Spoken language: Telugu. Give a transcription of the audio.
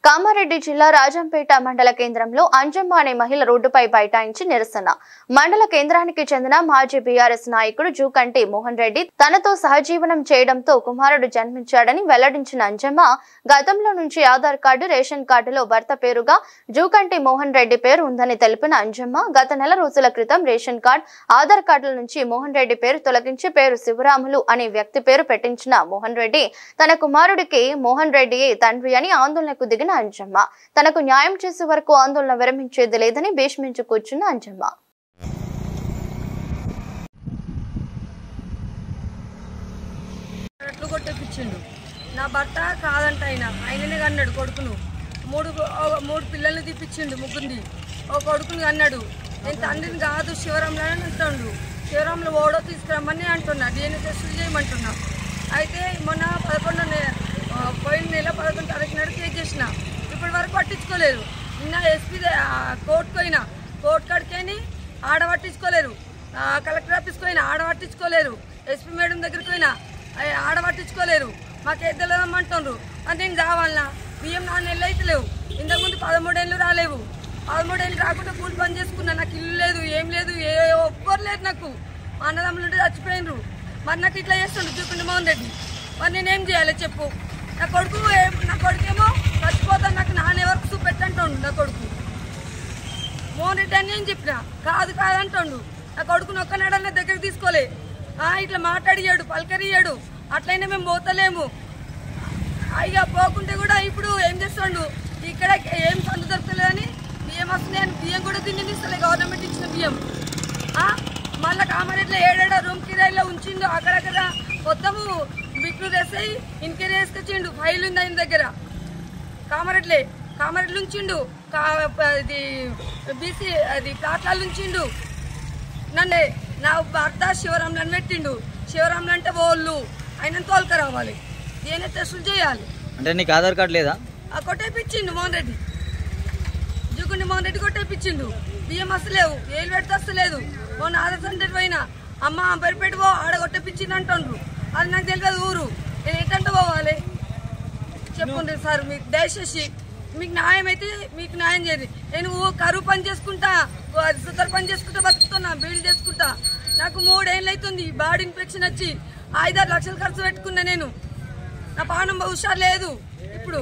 కామారెడ్డి జిల్లా రాజంపేట మండల కేంద్రంలో అంజమ్మ అనే మహిళ రోడ్డుపై బైఠాయించి నిరసన. మండల కేంద్రానికి చెందిన మాజీ బీఆర్ఎస్ నాయకుడు జూకంటి మోహన్ రెడ్డి తనతో సహజీవనం చేయడంతో కుమారుడు జన్మించాడని వెల్లడించిన అంజమ్మ గతంలో నుంచి ఆధార్ కార్డు, రేషన్ కార్డులో భర్త పేరుగా జూకంటి మోహన్ రెడ్డి పేరు ఉందని తెలిపిన అంజమ్మ గత నెల రోజుల క్రితం రేషన్ కార్డు, ఆధార్ కార్డుల నుంచి మోహన్ రెడ్డి పేరు తొలగించి పేరు శివరాములు అనే వ్యక్తి పేరు పెట్టించిన మోహన్ రెడ్డి తన కుమారుడికి మోహన్ రెడ్డియే తండ్రి అని ఆందోళనకు దిగిన అంజమ్మ తనకు న్యాయం చేసే వరకు ఆందోళన విరమించేది లేదని భీష్మించి కూర్చున్న అంజమ్మ. నా భర్త కాదంట ఆయననే అన్నాడు. కొడుకును మూడు పిల్లల్ని తీపిచ్చిండు, ముగ్గుంది. ఒక కొడుకుని అన్నాడు. నేను తండ్రిని కాదు శివరాంలో అంటాడు. శివరాంలో ఓడో తీసుకురమ్మని అంటున్నా, DNA టెస్టులు చేయమంటున్నా. అయితే మొన్న పోయిన నెల 11 తారీఖు నాడు కేసు చేసిన. ఇప్పటి వరకు పట్టించుకోలేరు. నిన్న SP కోర్టుకు పోయినా, కోర్టు కాడికేని ఆడ పట్టించుకోలేరు. కలెక్టర్ ఆఫీస్కి పోయినా ఆడ పట్టించుకోలేరు. SP మేడం దగ్గరికి పోయినా ఆడ పట్టించుకోలేరు. మాకు ఎద్దలేదమ్మంటుండ్రు. అని నేను కావాలన్నా బియ్యం 4 నెలలు అయితే లేవు. ఇంతకుముందు 13 ఏళ్ళు రాలేవు. 13 ఏళ్ళు రాకుండా కూలి పని చేసుకున్నా. నాకు ఇల్లు లేదు, ఏం లేదు, ఒక్కరు లేదు. నాకు మా అన్నదమ్ములు ఉంటే చచ్చిపోయినరు. మరి నాకు ఇట్లా చేస్తుండ్రు జూకంటి మోహన్ రెడ్డి. మరి నేనేం చేయాలి చెప్పు? నా కొడుకేమో చచ్చిపోతాను, నాకు నాన్న ఎవరికి చూపెట్టంటుండు. నా కొడుకు మోహన్ రెడ్డి అని ఏం చెప్పినా కాదంటుండు. నా కొడుకుని ఒక్కనాడన్నా దగ్గరికి తీసుకోలే. ఇట్లా మాట్లాడియాడు, పలకరియాడు. అట్లయినా మేము పోతలేము. ఇక పోకుంటే కూడా ఇప్పుడు ఏం చేస్తాడు, ఇక్కడ ఏం సందు దొరకలేదని బియ్యం వస్తున్నాయని బియ్యం కూడా తినిస్తలే గవర్నమెంట్ ఇచ్చిన బియ్యం. మళ్ళీ కామారెడ్డిలో 7 రూమ్ కిరాయిలో ఉంచిండు. అక్కడక్కడ మొత్తము బిట్లు వేసాయి, ఇన్క్వైరీ వేసుకొచ్చిండు. ఫైల్ ఉంది ఆయన దగ్గర. కామారెడ్డిలో ఉంచిండు. ఇది BC అది ప్లాట్లలో ఉంచిండు. నన్నే నా భర్త శివరాంలను పెట్టిండు. శివరాంలు అంటే వాళ్ళు ఆయన తోలుక రావాలి, DNA టెస్టులు చేయాలి. అంటే నీకు ఆధార్ కార్డు లేదా? కొట్టేపించిండు మోహన్ రెడ్డి. జూకంటి మోహన్ రెడ్డి కొట్టేపించిండు. బియ్యం వస్తలేవు, ఏళ్ళు పెడితే వస్తలేదు. మొన్న ఆధార్ సెంటర్ పోయినా అమ్మ బరిపెట్టి పో ఆడ కొట్టేపించింది అంటుండ్రు. అది నాకు తెలియదు ఊరు. నేను ఏంటంటే పోవాలి చెప్పండి సార్. మీకు దయచేసి మీకు న్యాయం అయితే మీకు న్యాయం చేయండి. నేను కరువు పని చేసుకుంటా, సుతర్ పని చేసుకుంటా, బతుకుతున్నా, బీళ్ళు చేసుకుంటా. నాకు 3 ఏళ్ళు అవుతుంది బాడీ ఇన్ఫెక్షన్ వచ్చి 5-6 లక్షలు ఖర్చు పెట్టుకున్నా. నేను నా పానం హుషారు లేదు ఇప్పుడు.